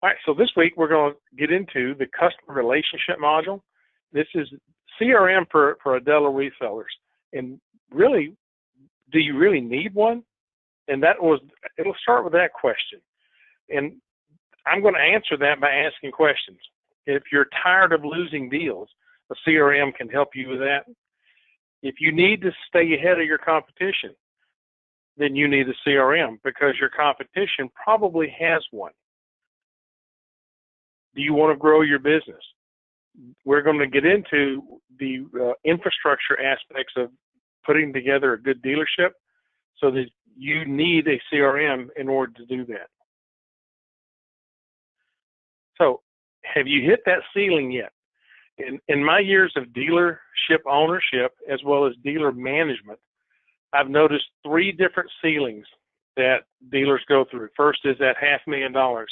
All right, so this week we're going to get into the customer relationship module. This is CRM for Aldelo resellers. And really, do you really need one? And it'll start with that question. And I'm going to answer that by asking questions. If you're tired of losing deals, a CRM can help you with that. If you need to stay ahead of your competition, then you need a CRM because your competition probably has one. Do you want to grow your business? We're going to get into the infrastructure aspects of putting together a good dealership, so that you need a CRM in order to do that. So have you hit that ceiling yet? In my years of dealership ownership as well as dealer management, I've noticed 3 different ceilings that dealers go through. First is that $500,000.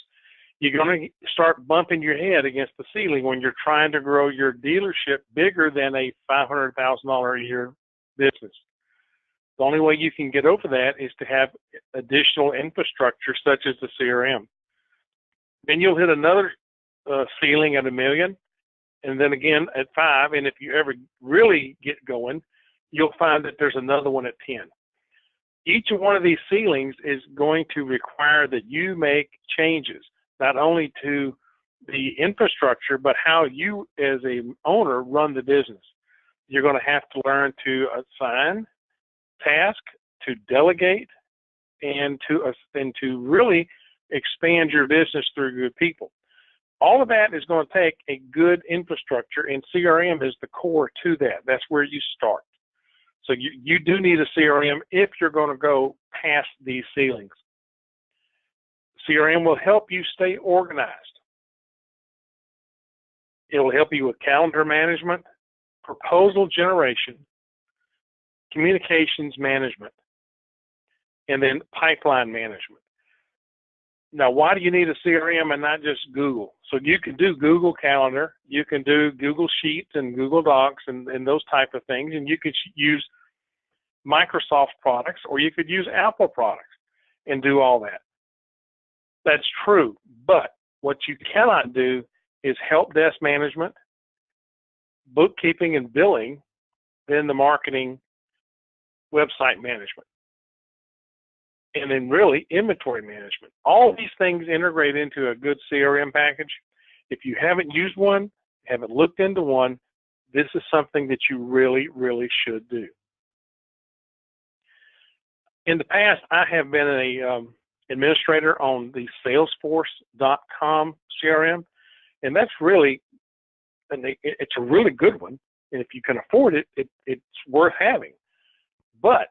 You're going to start bumping your head against the ceiling when you're trying to grow your dealership bigger than a $500,000 a year business. The only way you can get over that is to have additional infrastructure such as the CRM. Then you'll hit another ceiling at $1 million, and then again at 5. And if you ever really get going, you'll find that there's another one at 10. Each one of these ceilings is going to require that you make changes, not only to the infrastructure, but how you as an owner run the business. You're going to have to learn to assign tasks, to delegate, and to really expand your business through good people. All of that is going to take a good infrastructure, and CRM is the core to that. That's where you start. So you do need a CRM if you're going to go past these ceilings. CRM will help you stay organized. It will help you with calendar management, proposal generation, communications management, and then pipeline management. Now, why do you need a CRM and not just Google? So you can do Google Calendar, you can do Google Sheets and Google Docs and those type of things, and you could use Microsoft products, or you could use Apple products and do all that. That's true, but what you cannot do is help desk management, bookkeeping and billing, then the marketing, website management, and then really inventory management. All these things integrate into a good CRM package. If you haven't used one, haven't looked into one, this is something that you really, really should do. In the past, I have been an administrator on the Salesforce.com CRM, and that's really, it's a really good one. And if you can afford it, it's worth having. But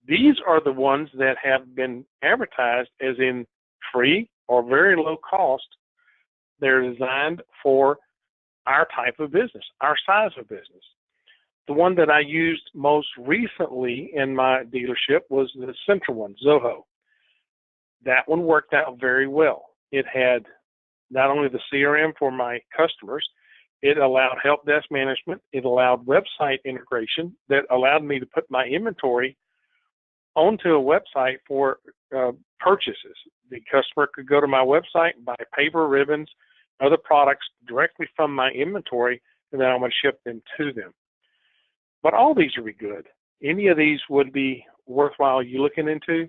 these are the ones that have been advertised as in free or very low cost. They're designed for our type of business, our size of business. The one that I used most recently in my dealership was the central one, Zoho. That one worked out very well. It had not only the CRM for my customers, it allowed help desk management, it allowed website integration that allowed me to put my inventory onto a website for purchases. The customer could go to my website and buy paper, ribbons, other products directly from my inventory, and then I'm going to ship them to them. But all these would be good. Any of these would be worthwhile you looking into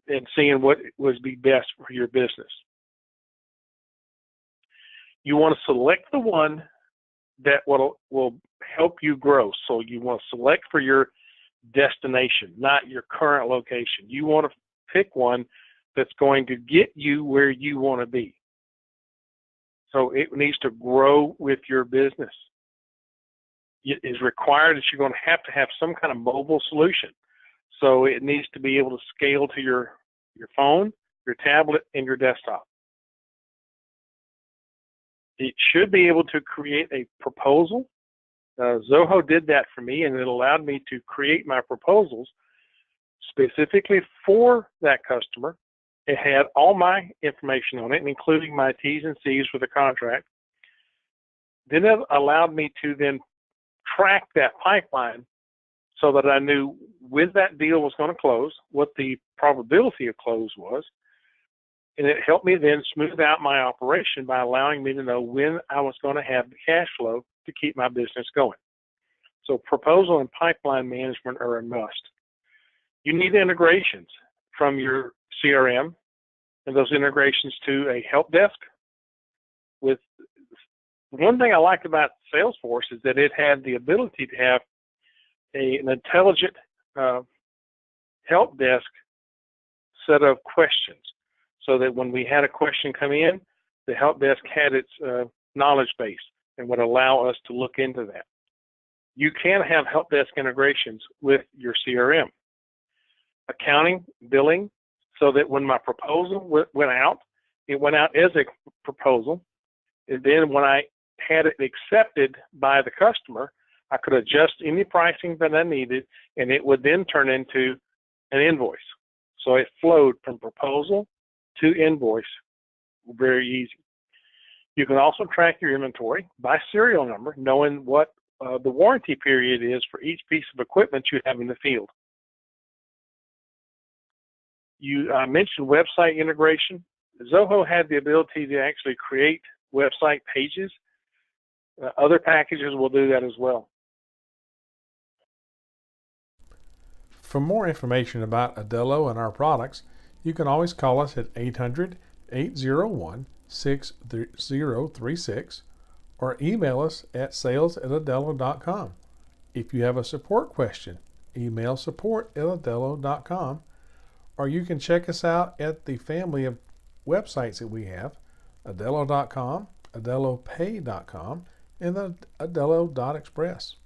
and seeing what would be best for your business. You want to select the one that will help you grow. So you want to select for your destination, not your current location. You want to pick one that's going to get you where you want to be. So it needs to grow with your business. It is required that you're going to have some kind of mobile solution. So it needs to be able to scale to your phone, your tablet, and your desktop. It should be able to create a proposal. Zoho did that for me, and it allowed me to create my proposals specifically for that customer. It had all my information on it, including my T's and C's for the contract. Then it allowed me to then track that pipeline so that I knew when that deal was going to close, what the probability of close was, And it helped me then smooth out my operation by allowing me to know when I was going to have the cash flow to keep my business going. So proposal and pipeline management are a must. You need integrations from your CRM and those integrations to a help desk. With one thing I liked about Salesforce is that it had the ability to have an intelligent help desk set of questions, so that when we had a question come in, the help desk had its knowledge base and would allow us to look into that. You can have help desk integrations with your CRM. Accounting, billing, so that when my proposal went out, it went out as a proposal. And then when I had it accepted by the customer, I could adjust any pricing that I needed, and it would then turn into an invoice. So it flowed from proposal to invoice very easy. You can also track your inventory by serial number, knowing what the warranty period is for each piece of equipment you have in the field. You mentioned website integration. Zoho had the ability to actually create website pages. Other packages will do that as well. For more information about Aldelo and our products, you can always call us at 800-801-6036 or email us at sales@aldelo.com. If you have a support question, email support@aldelo.com, or you can check us out at the family of websites that we have: Aldelo.com, AldeloPay.com, and the Aldelo.express.